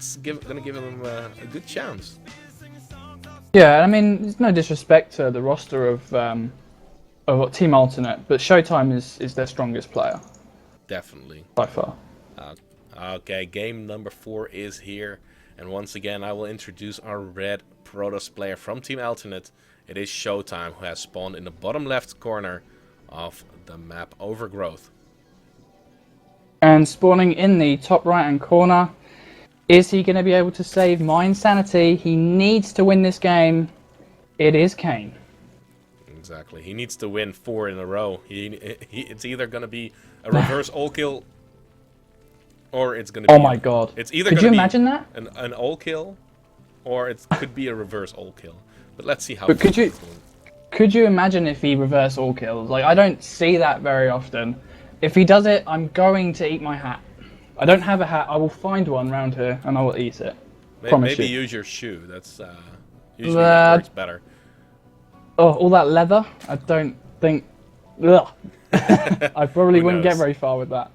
that's gonna give him a good chance. Yeah, I mean, there's no disrespect to the roster of Team Alternate, but Showtime is their strongest player Definitely. by far. Okay, game number 4 is here. And once again, I will introduce our red Protoss player from Team Alternate. It is Showtime, who has spawned in the bottom left corner of the map Overgrowth. And spawning in the top right-hand corner, is he going to be able to save Mind Sanity? He needs to win this game. It is Kane. Exactly. He needs to win 4 in a row. It's either going to be a reverse all kill, or it's going to be... Oh my god. It's either Could you gonna imagine be that? an all kill, or it could be a reverse all kill. But let's see how... But could you imagine if he reverse all kills? Like, I don't see that very often. If he does it, I'm going to eat my hat. I don't have a hat. I will find one around here and I will eat it. Maybe use your shoe. That's usually that works better. Oh, all that leather? I don't think... Ugh. I probably wouldn't get very far with that.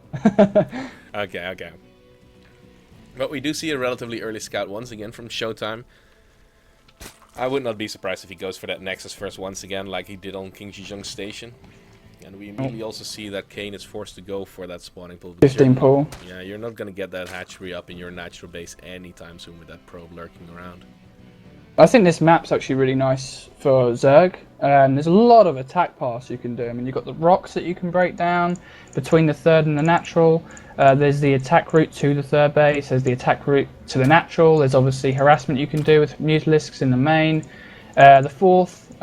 Okay. But we do see a relatively early scout once again from Showtime. I would not be surprised if he goes for that Nexus first once again, like he did on King Zhejiang Station. And we immediately also see that Kane is forced to go for that spawning pool. 15 pool. Yeah, you're not going to get that hatchery up in your natural base anytime soon with that probe lurking around. I think this map's actually really nice for Zerg. There's a lot of attack paths you can do. I mean, you've got the rocks that you can break down between the third and the natural. There's the attack route to the third base. There's the attack route to the natural. There's obviously harassment you can do with Mutalisks in the main. The fourth,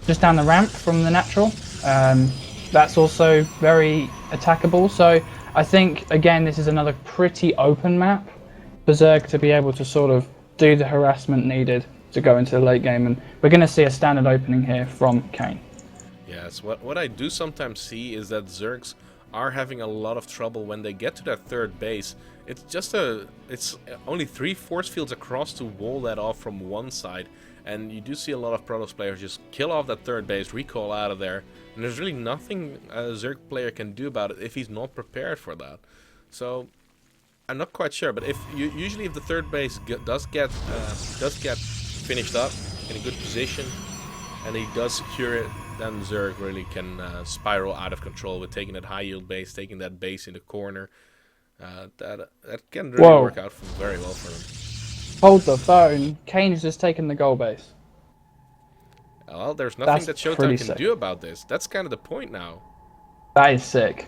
just down the ramp from the natural. That's also very attackable. So I think, again, this is another pretty open map for Zerg to be able to sort of do the harassment needed to go into the late game, and we're going to see a standard opening here from Kane. Yes, what I do sometimes see is that Zergs are having a lot of trouble when they get to that third base. It's only 3 force fields across to wall that off from one side, and you do see a lot of Protoss players just kill off that third base, recall out of there, and there's really nothing a Zerg player can do about it if he's not prepared for that. So I'm not quite sure, but usually if the third base does get finished up in a good position and he does secure it, then Zerg really can spiral out of control with taking that high yield base, taking that base in the corner. That can really work out very well for him. Hold the phone. Kane's just taken the goal base. Well, there's nothing that Showtime can do about this. That's kind of the point now. That is sick.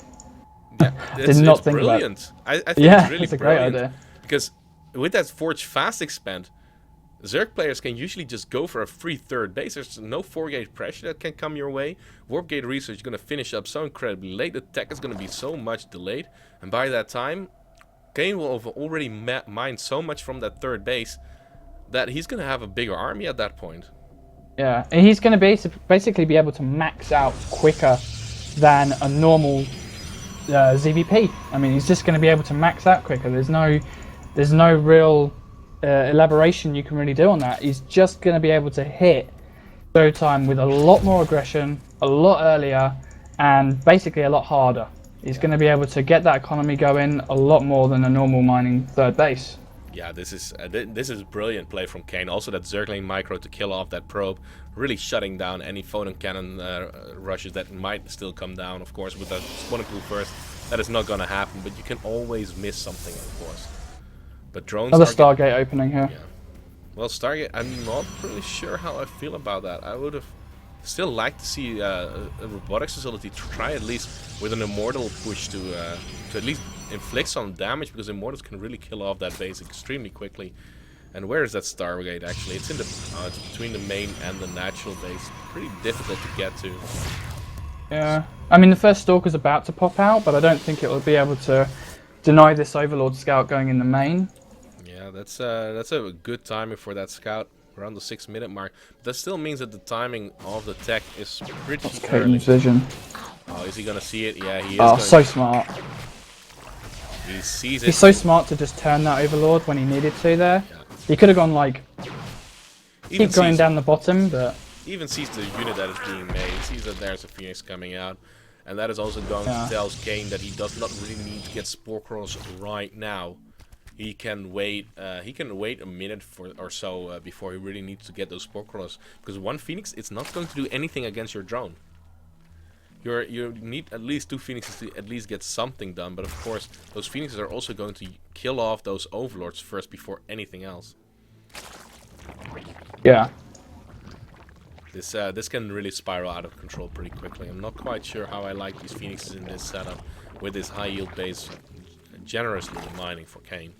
Yeah, it's brilliant. I think it's really a great idea. Because with that Forge Fast expand, Zerg players can usually just go for a free third base. There's no 4-gate pressure that can come your way. Warp Gate research is going to finish up so incredibly late. The tech is going to be so much delayed. And by that time, Kane will have already mined so much from that third base that he's going to have a bigger army at that point. Yeah, and he's going to basically be able to max out quicker than a normal ZVP. I mean, he's just going to be able to max out quicker. There's no real elaboration you can really do on that. He's just going to be able to hit Showtime with a lot more aggression, a lot earlier, and basically a lot harder. He's going to be able to get that economy going a lot more than a normal mining third base. Yeah, this is brilliant play from Kane. Also that Zergling micro to kill off that probe, really shutting down any photon cannon rushes that might still come down. Of course, with that spawning pool first, that is not going to happen. But you can always miss something, of course. But drones. Another Stargate opening here. Yeah. Well, Stargate, I'm not really sure how I feel about that. I would have still liked to see a robotics facility try at least with an immortal push to at least inflict some damage, because immortals can really kill off that base extremely quickly. And where is that Stargate actually? It's in the it's between the main and the natural base. Pretty difficult to get to. Yeah, I mean the first Stalker's about to pop out, but I don't think it will be able to deny this Overlord scout going in the main. Yeah, that's a good timing for that scout, around the 6-minute mark. But that still means that the timing of the tech is pretty early. Vision. Oh, is he gonna see it? Yeah, he is. Oh, so smart. He sees it. He's so smart to just turn that Overlord when he needed to there. Yeah. He could have gone like, keep going down the bottom, but... Even sees the unit that is being made, sees that there's a Phoenix coming out. And that is also going to tell Kane that he does not really need to get Spore Crawlers right now. he can wait. He can wait a minute or so before he really needs to get those spore crawlers. Because one Phoenix, it's not going to do anything against your drone. You need at least 2 Phoenixes to at least get something done. But of course, those Phoenixes are also going to kill off those Overlords first before anything else. Yeah. This can really spiral out of control pretty quickly. I'm not quite sure how I like these Phoenixes in this setup with this high yield base generously mining for Kayn.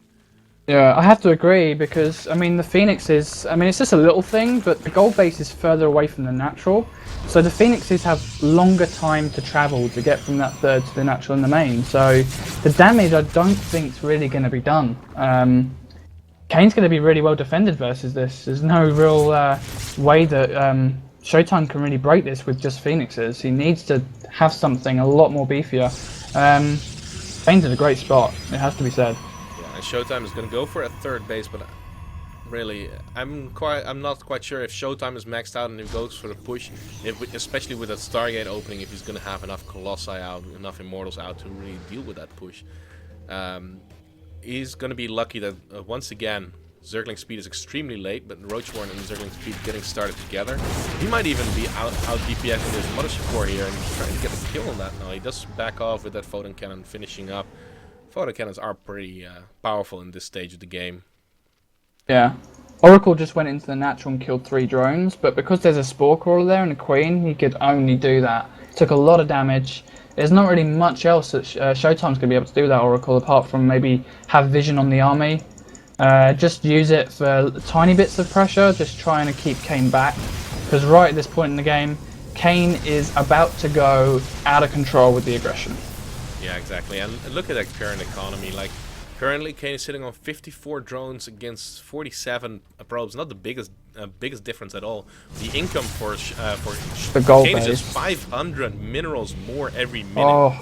Yeah, I have to agree because, I mean, the Phoenixes, I mean, it's just a little thing, but the gold base is further away from the natural. So the Phoenixes have longer time to travel to get from that third to the natural and the main. So the damage I don't think is really going to be done. Kayn's going to be really well defended versus this. There's no real way that Showtime can really break this with just Phoenixes. He needs to have something a lot more beefier. Kayn's in a great spot, it has to be said. Yeah, and Showtime is going to go for a third base, but really, I'm not quite sure if Showtime is maxed out and he goes for the push, especially with that Stargate opening, if he's going to have enough Colossi out, enough Immortals out to really deal with that push. He's going to be lucky that, once again, Zergling Speed is extremely late, but Roachborn and Zergling Speed getting started together. He might even be out DPSing his Mothership Core here and trying to get a kill on that now. He does back off with that Photon Cannon finishing up. Photon Cannons are pretty powerful in this stage of the game. Yeah. Oracle just went into the natural and killed 3 drones, but because there's a Spore Crawler there and a Queen, he could only do that. Took a lot of damage. There's not really much else that Showtime's going to be able to do with that Oracle, apart from maybe have vision on the army. Just use it for tiny bits of pressure, just trying to keep Kayn back. Because right at this point in the game, Kayn is about to go out of control with the aggression. Yeah, exactly. And look at that current economy. Like, currently, Kayn is sitting on 54 drones against 47 probes. Not the biggest difference at all. The income for the gold Kayn base is just 500 minerals more every minute. Oh.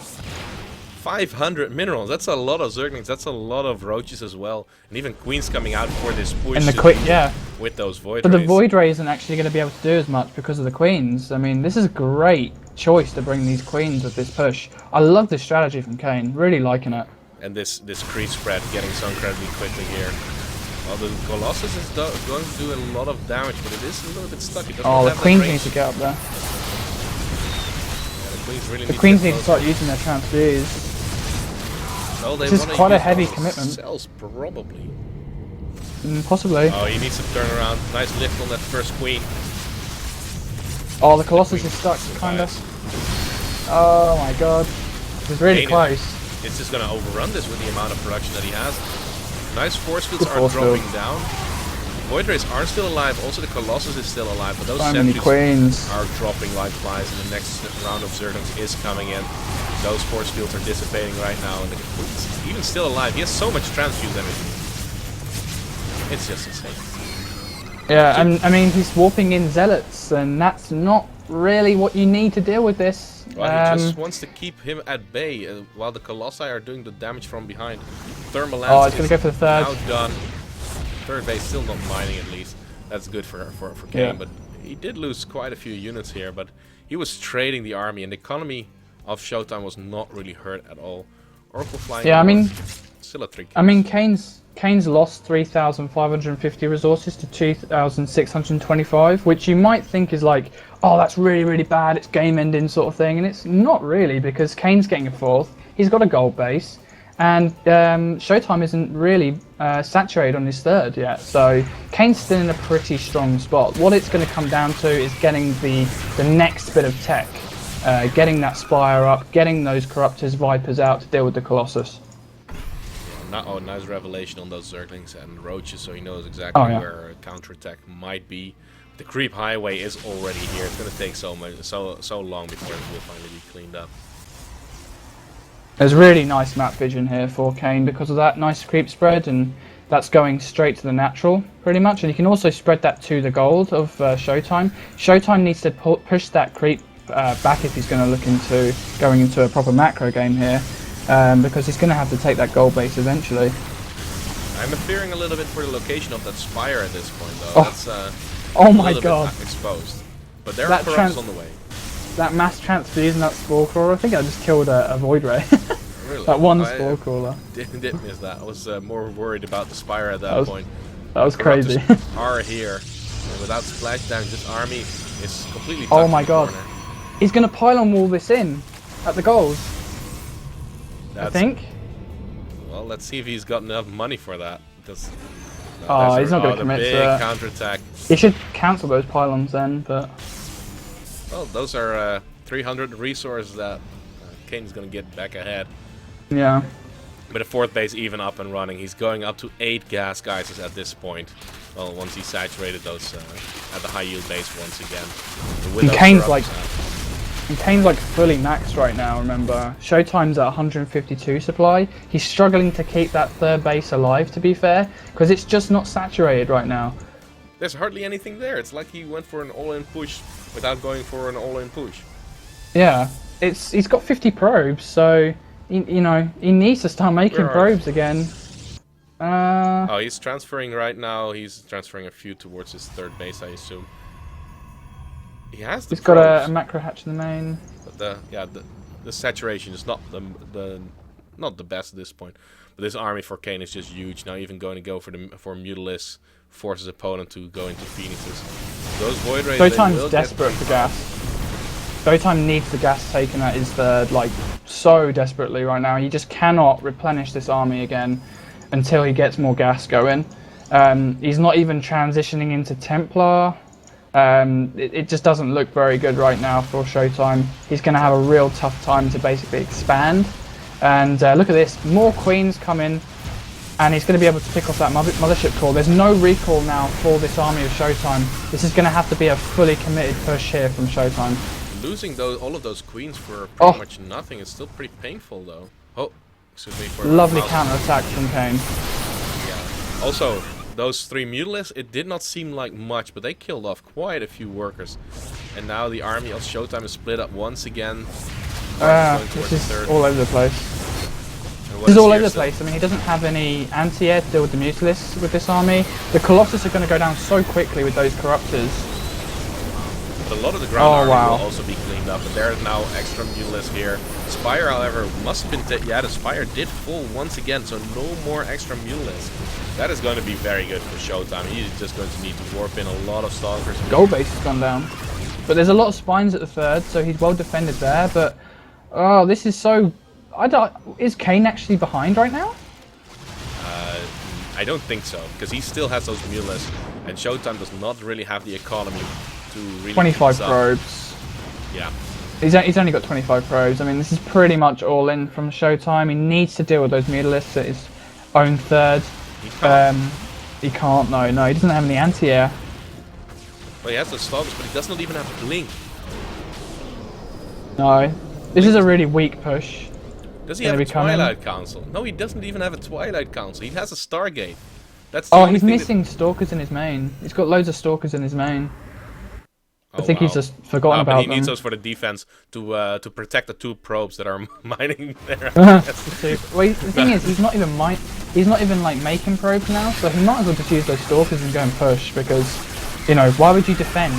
500 minerals. That's a lot of Zerglings. That's a lot of Roaches as well. And even Queen's coming out for this push. And the quick, yeah. With those Void But Rays. the Void Ray isn't actually going to be able to do as much because of the Queens. I mean, this is a great choice to bring these Queens with this push. I love this strategy from Kayn. Really liking it. And this creep spread getting so incredibly quickly here. Well, the Colossus is going to do a lot of damage, but it is a little bit stuck. It Oh, the Queens need to get up there. Yeah, the Queens need to start using their transfuse. Well, this is quite a heavy commitment. Cells, probably. Possibly. Oh, he needs to turn around. Nice lift on that first Queen. Oh, the Colossus is stuck, kinda. Oh my god. It was really close. It's just gonna overrun this with the amount of production that he has. Nice force fields are dropping down. Void Rays are still alive. Also, the Colossus is still alive, but those Queens are dropping like flies, and the next round of Zerglings is coming in. Those force fields are dissipating right now, and the Queen's even still alive. He has so much transfuse energy. It's just insane. Yeah, I mean, he's warping in Zealots, and that's not really what you need to deal with this. Well, he just wants to keep him at bay, while the Colossi are doing the damage from behind. Thermal Lance oh, it's going to go for the third. Now done. Third base still not mining at least. That's good for Kayn, yeah. But he did lose quite a few units here, but he was trading the army, and the economy of Showtime was not really hurt at all. Oracle flying. Yeah, I mean, still a trick. I mean, Kayn's lost 3,550 resources to 2,625, which you might think is like, oh, that's really, really bad, it's game ending sort of thing, and it's not really, because Kayn's getting a fourth, he's got a gold base, and Showtime isn't really saturated on his third yet, so Kayn's still in a pretty strong spot. What it's going to come down to is getting the next bit of tech, getting that Spire up, getting those Corruptors, Vipers out to deal with the Colossus. Oh, nice revelation on those Zerglings and Roaches, so he knows exactly where a counterattack might be. The creep highway is already here. It's going to take so long before it will finally be cleaned up. There's really nice map vision here for Kayn because of that nice creep spread, and that's going straight to the natural, pretty much. And you can also spread that to the gold of Showtime. Showtime needs to push that creep back if he's going to look into going into a proper macro game here. Because he's going to have to take that gold base eventually. I'm fearing a little bit for the location of that Spire at this point, though. Oh, that's my god, exposed. But there are corrupts on the way. That mass transfuse and that Spore Crawler, I think I just killed a Void Ray. Really? That one I spore caller. did miss that. I was more worried about the Spire at that point. That was crazy. Corruptors are here. And without splashdown, this army is completely Oh tucked my in the god. corner. He's going to pylon wall this in at the goals. I think. Well, let's see if he's got enough money for that. Because, he's not going to commit to big that. counterattack. He should cancel those pylons then, but... Well, those are 300 resources that Kane's going to get back ahead. Yeah. With a fourth base even up and running, he's going up to 8 gas geysers at this point. Well, once he saturated those at the high yield base once again. And Kane's like fully maxed right now, remember. Showtime's at 152 supply. He's struggling to keep that third base alive, to be fair, because it's just not saturated right now. There's hardly anything there. It's like he went for an all-in push without going for an all-in push. Yeah, he's got 50 probes, so he needs to start making probes again. Oh, he's transferring right now. He's transferring a few towards his third base, I assume. He has the He's got a macro hatch in the main. But the saturation is not the best at this point. But this army for Kane is just huge. Now even going to go for Mutalisk forces opponent to go into Phoenixes. Those Void Rays. Showtime's desperate for gas. Showtime needs the gas taken at his third, like, so desperately right now. He just cannot replenish this army again until he gets more gas going. He's not even transitioning into Templar. It just doesn't look very good right now for Showtime. He's going to have a real tough time to basically expand. And look at this, more queens come in, and he's going to be able to pick off that mothership core. There's no recall now for this army of Showtime. This is going to have to be a fully committed push here from Showtime. Losing all of those queens for pretty much nothing is still pretty painful, though. Oh, excuse me for lovely counter attack from Kane. Yeah. Also, those 3 Mutalisks, it did not seem like much, but they killed off quite a few workers. And now the army of Showtime is split up once again. This is all over the place. This is all over the place. I mean, he doesn't have any anti-air to deal with the Mutalisks with this army. The Colossus are going to go down so quickly with those Corruptors. But a lot of the ground army will also be cleaned up, and there is now extra Mutalisk here. Spire, however, must have been... yeah, the Spire did full once again, so no more extra Mutalisk. That is going to be very good for Showtime. He's just going to need to warp in a lot of Stalkers. Gold base has gone down. But there's a lot of spines at the third, so he's well defended there, but... oh, this is so... is Kane actually behind right now? I don't think so, because he still has those Mutalisks, and Showtime does not really have the economy to really 25 probes. Yeah. He's only got 25 probes. I mean, this is pretty much all in from Showtime. He needs to deal with those Mutalisks at his own third. He can't. He can't, no, he doesn't have any anti-air. Well, he has the Stalkers, but he does not even have Blink. No. This is a really weak push. Does he have a Twilight Council? No, he doesn't even have a Twilight Council. He has a Stargate. That's the he's missing Stalkers in his main. He's got loads of Stalkers in his main. I think he's just forgotten about them. He needs those for the defense to protect the 2 probes that are mining there. Well, the thing is, he's not even like making probes now, so he might as well just use those Stalkers and go and push, because, why would you defend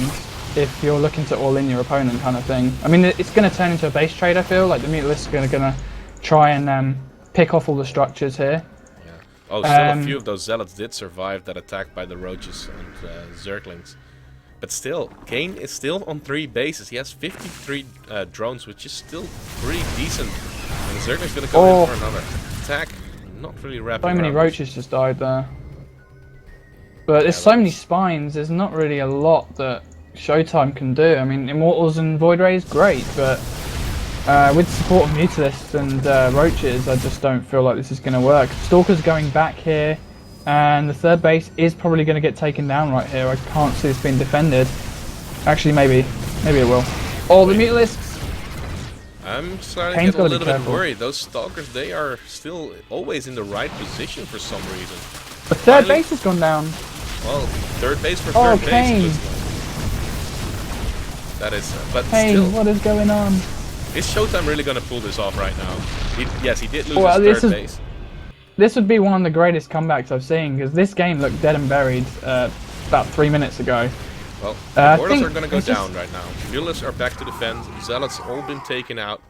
if you're looking to all in your opponent kind of thing? I mean, it's going to turn into a base trade, I feel. Like, the Mutalisks are going to try and pick off all the structures here. Yeah. Oh, still a few of those Zealots did survive that attack by the Roaches and Zerglings. But still, Kane is still on 3 bases. He has 53 drones, which is still pretty decent. And Zergling's going to come in for another attack. Not really wrapping So many Roaches just died there. But there's so many spines, there's not really a lot that Showtime can do. I mean, Immortals and Void Rays, great, but with the support of Mutalisks and Roaches, I just don't feel like this is going to work. Stalker's going back here, and the third base is probably going to get taken down right here. I can't see this being defended. Actually, maybe it will. Oh, the Mutalisks! I'm starting to get a little bit worried. Those Stalkers, they are still always in the right position for some reason. The third base has gone down. Well, third base for third base. That is, but still. What is going on? Is Showtime really going to pull this off right now? Yes, he did lose his third base. This would be one of the greatest comebacks I've seen, because this game looked dead and buried about 3 minutes ago. Well, the Borders are going to go down right now. Mutalisks are back to defend. Zealots all been taken out.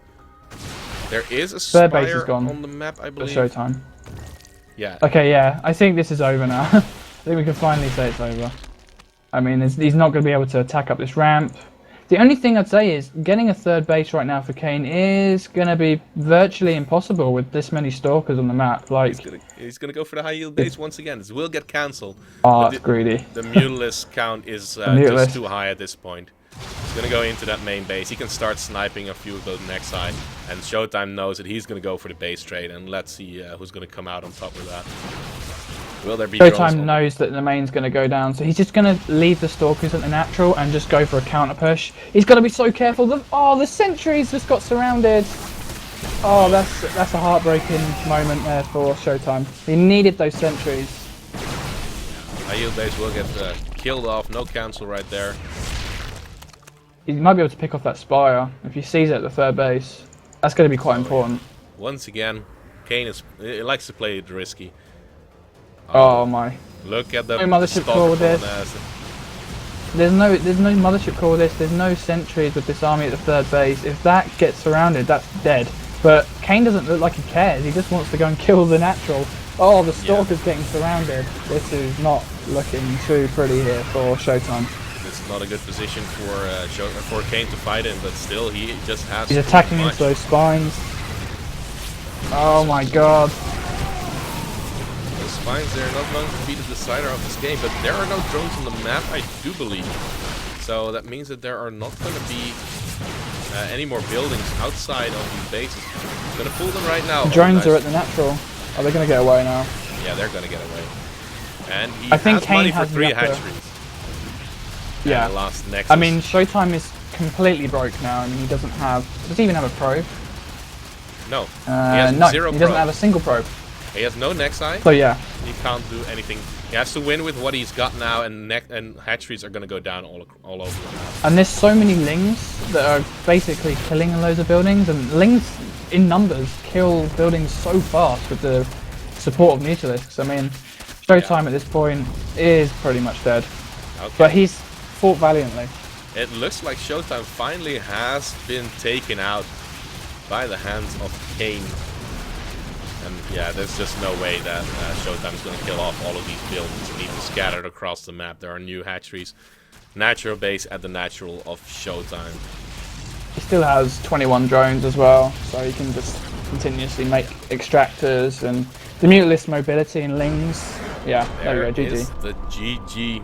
There is a Third base is spire gone on the map, I for believe. showtime. Yeah. Okay, yeah, I think this is over now. I think we can finally say it's over. I mean, he's not going to be able to attack up this ramp. The only thing I'd say is getting a third base right now for Kane is going to be virtually impossible with this many stalkers on the map. Like, he's gonna go for the high yield base once again. This will get cancelled. oh, it's greedy. The Mutalist count is just too high at this point. He's gonna go into that main base. He can start sniping a few of those next side. And Showtime knows that he's gonna go for the base trade. And let's see who's gonna come out on top of that. Will there be Showtime knows that the main's going to go down, so he's just going to leave the stalkers at the natural and just go for a counter push. He's got to be so careful. The sentries just got surrounded. Oh, that's a heartbreaking moment there for Showtime. He needed those sentries. High yield base will get killed off. No cancel right there. He might be able to pick off that spire if he sees it at the third base. That's going to be quite important. Once again, Kane he likes to play it risky. Oh my! Look at the mothership core with this. There's no mothership core with this. There's no sentries with this army at the third base. If that gets surrounded, that's dead. But Kane doesn't look like he cares. He just wants to go and kill the natural. Oh, the stalker's getting surrounded. This is not looking too pretty here for Showtime. This is not a good position for Kane to fight in, but still he just has. He's attacking into those spines. Oh my god. Spines, they're not going to be the decider of this game, but there are no drones on the map, I do believe. So that means that there are not going to be any more buildings outside of these bases. I'm going to pull them right now. The drones are at the natural. Are they going to get away now? Yeah, they're going to get away. And he I think has Kane money has for 3 the upper. hatcheries. Yeah. And the last Nexus. I mean, Showtime is completely broke now. I mean, he doesn't have... Does he even have a probe? No. He has no, zero he doesn't probe. have a single probe. He has no Nexi. So yeah. He can't do anything. He has to win with what he's got now, and hatcheries are going to go down all over the map. And there's so many lings that are basically killing loads of buildings, and lings in numbers kill buildings so fast with the support of Mutalisks. I mean, Showtime at this point is pretty much dead. Okay. But he's fought valiantly. It looks like Showtime finally has been taken out by the hands of Kane. And yeah, there's just no way that Showtime is going to kill off all of these buildings and even scattered across the map. There are new hatcheries. Natural base at the natural of Showtime. He still has 21 drones as well, so he can just continuously make extractors and the Mutalist mobility and lings. Yeah, there we go, GG. Is the GG.